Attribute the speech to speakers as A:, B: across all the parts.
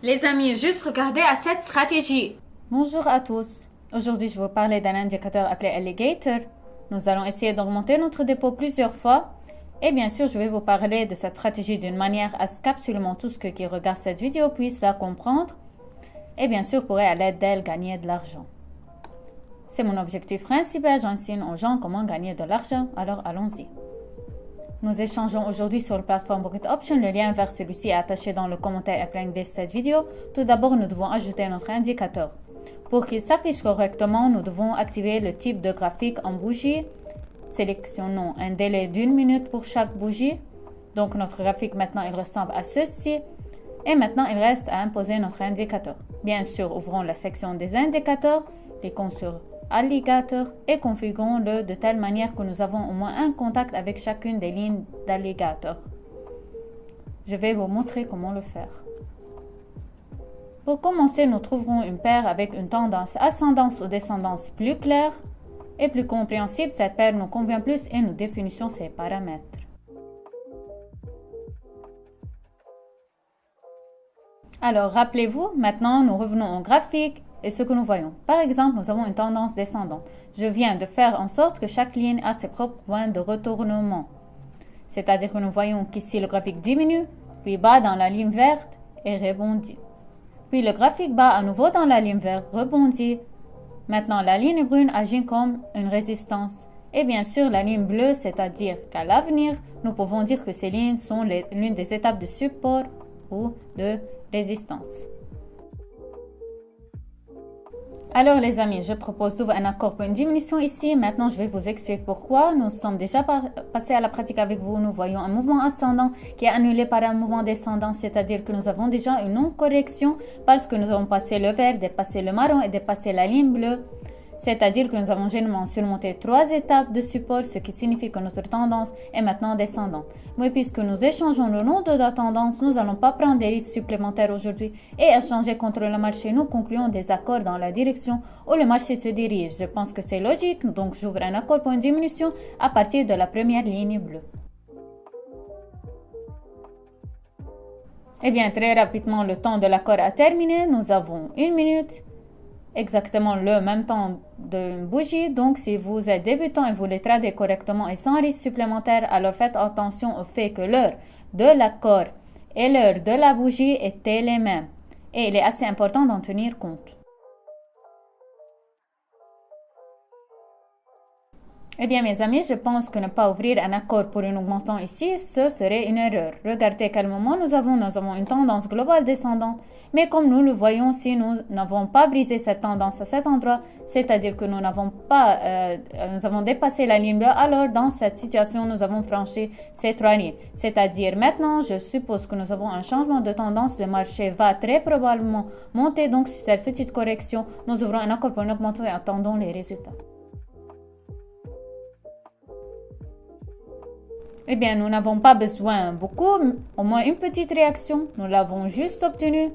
A: Les amis, juste regardez à cette stratégie.
B: Bonjour à tous. Aujourd'hui, je vais vous parler d'un indicateur appelé Alligator. Nous allons essayer d'augmenter notre dépôt plusieurs fois. Et bien sûr, je vais vous parler de cette stratégie d'une manière à ce qu'absolument tous ceux qui regardent cette vidéo puissent la comprendre. Et bien sûr, pourraient à l'aide d'elle gagner de l'argent. C'est mon objectif principal. J'enseigne aux gens comment gagner de l'argent. Alors, allons-y. Nous échangeons aujourd'hui sur la plateforme Pocket Option. Le lien vers celui-ci est attaché dans le commentaire épinglé de cette vidéo. Tout d'abord, nous devons ajouter notre indicateur. Pour qu'il s'affiche correctement, nous devons activer le type de graphique en bougie. Sélectionnons un délai d'1 minute pour chaque bougie. Donc notre graphique maintenant il ressemble à ceci. Et maintenant il reste à imposer notre indicateur. Bien sûr, ouvrons la section des indicateurs, cliquons sur Alligator et configurons-le de telle manière que nous avons au moins un contact avec chacune des lignes d'Alligator. Je vais vous montrer comment le faire. Pour commencer, nous trouverons une paire avec une tendance ascendance ou descendance plus claire et plus compréhensible. Cette paire nous convient plus et nous définissons ses paramètres. Alors, rappelez-vous, maintenant nous revenons au graphique et ce que nous voyons. Par exemple, nous avons une tendance descendante. Je viens de faire en sorte que chaque ligne a ses propres points de retournement. C'est-à-dire que nous voyons qu'ici le graphique diminue, puis bat dans la ligne verte et rebondit. Puis le graphique bat à nouveau dans la ligne verte, rebondit. Maintenant, la ligne brune agit comme une résistance. Et bien sûr, la ligne bleue, c'est-à-dire qu'à l'avenir, nous pouvons dire que ces lignes sont l'une des étapes de support ou de résistance. Alors les amis, je propose d'ouvrir un accord pour une diminution ici. Maintenant, je vais vous expliquer pourquoi. Nous sommes déjà passés à la pratique avec vous. Nous voyons un mouvement ascendant qui est annulé par un mouvement descendant, c'est-à-dire que nous avons déjà une non-correction parce que nous avons passé le vert, dépassé le marron et dépassé la ligne bleue. C'est-à-dire que nous avons généralement surmonté 3 étapes de support, ce qui signifie que notre tendance est maintenant descendante. Mais puisque nous échangeons le nom de la tendance, nous n'allons pas prendre des risques supplémentaires aujourd'hui et échanger contre le marché. Nous concluons des accords dans la direction où le marché se dirige. Je pense que c'est logique, donc j'ouvre un accord pour une diminution à partir de la première ligne bleue. Eh bien, très rapidement, le temps de l'accord a terminé. Nous avons 1 minute. Exactement le même temps d'une bougie. Donc, si vous êtes débutant et vous les tradez correctement et sans risque supplémentaire, alors faites attention au fait que l'heure de l'accord et l'heure de la bougie étaient les mêmes. Et il est assez important d'en tenir compte. Eh bien, mes amis, je pense que ne pas ouvrir un accord pour une augmentation ici, ce serait une erreur. Regardez à quel moment nous avons une tendance globale descendante. Mais comme nous le voyons, si nous n'avons pas brisé cette tendance à cet endroit, c'est-à-dire que nous avons dépassé la ligne bleue, alors dans cette situation, nous avons franchi ces 3 lignes. C'est-à-dire maintenant, je suppose que nous avons un changement de tendance. Le marché va très probablement monter. Donc, sur cette petite correction, nous ouvrons un accord pour une augmentation et attendons les résultats. Eh bien, nous n'avons pas besoin beaucoup, au moins une petite réaction. Nous l'avons juste obtenue.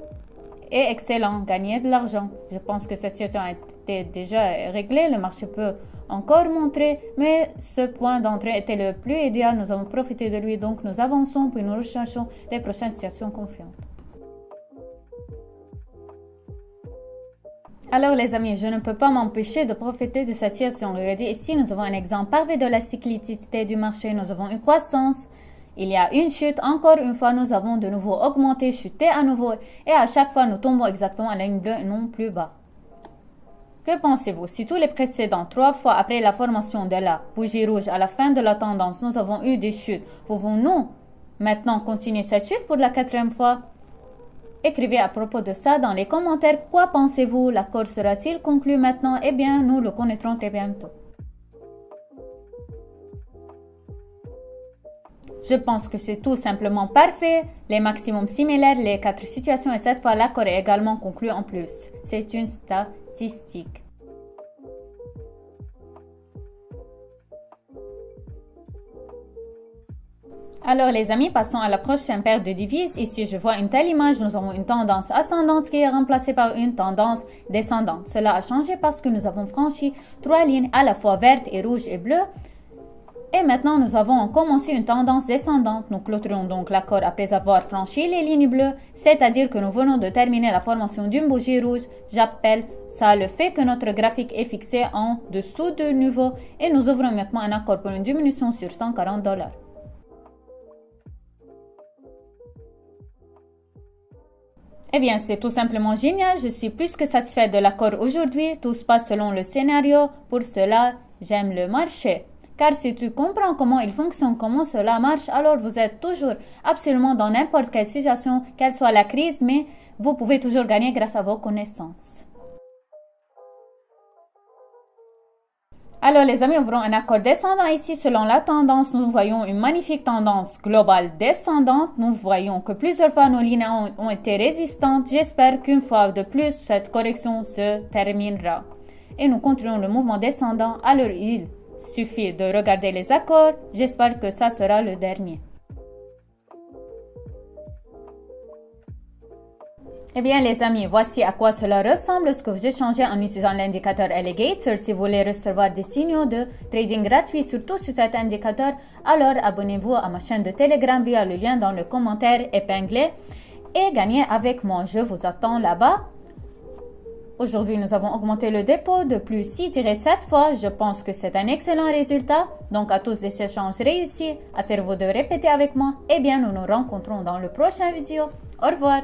B: Et excellent, gagner de l'argent. Je pense que cette situation a été déjà réglée. Le marché peut encore montrer, mais ce point d'entrée était le plus idéal. Nous avons profité de lui, donc nous avançons puis nous recherchons les prochaines situations confiantes. Alors les amis, je ne peux pas m'empêcher de profiter de cette situation. Regardez ici, nous avons un exemple parfait de la cyclicité du marché. Nous avons une croissance, il y a une chute. Encore une fois, nous avons de nouveau augmenté, chuté à nouveau. Et à chaque fois, nous tombons exactement à la ligne bleue et non plus bas. Que pensez-vous? Si tous les précédents 3 fois après la formation de la bougie rouge à la fin de la tendance, nous avons eu des chutes, pouvons-nous maintenant continuer cette chute pour la 4e fois? Écrivez à propos de ça dans les commentaires. Quoi pensez-vous? L'accord sera-t-il conclu maintenant? Eh bien, nous le connaîtrons très bientôt. Je pense que c'est tout simplement parfait. Les maximums similaires, les 4 situations et cette fois l'accord est également conclu en plus. C'est une statistique. Alors les amis, passons à la prochaine paire de devises. Ici, je vois une telle image. Nous avons une tendance ascendante qui est remplacée par une tendance descendante. Cela a changé parce que nous avons franchi 3 lignes à la fois vertes et rouges et bleues. Et maintenant, nous avons commencé une tendance descendante. Nous clôturons donc l'accord après avoir franchi les lignes bleues, c'est-à-dire que nous venons de terminer la formation d'une bougie rouge. J'appelle ça le fait que notre graphique est fixé en dessous de niveau et nous ouvrons maintenant un accord pour une diminution sur $140. Eh bien, c'est tout simplement génial. Je suis plus que satisfaite de l'accord aujourd'hui. Tout se passe selon le scénario. Pour cela, j'aime le marché. Car si tu comprends comment il fonctionne, comment cela marche, alors vous êtes toujours absolument dans n'importe quelle situation, quelle soit la crise, mais vous pouvez toujours gagner grâce à vos connaissances. Alors les amis, ouvrons un accord descendant ici. Selon la tendance, nous voyons une magnifique tendance globale descendante. Nous voyons que plusieurs fois nos lignes ont été résistantes. J'espère qu'une fois de plus, cette correction se terminera. Et nous continuons le mouvement descendant. Alors il suffit de regarder les accords. J'espère que ça sera le dernier. Eh bien les amis, voici à quoi cela ressemble ce que j'ai changé en utilisant l'indicateur Alligator. Si vous voulez recevoir des signaux de trading gratuits, surtout sur cet indicateur, alors abonnez-vous à ma chaîne de Telegram via le lien dans le commentaire épinglé et gagnez avec moi. Je vous attends là-bas. Aujourd'hui, nous avons augmenté le dépôt de plus 6-7 fois. Je pense que c'est un excellent résultat. Donc à tous des échanges réussis. Assurez-vous de répéter avec moi. Eh bien, nous nous rencontrons dans le prochain vidéo. Au revoir.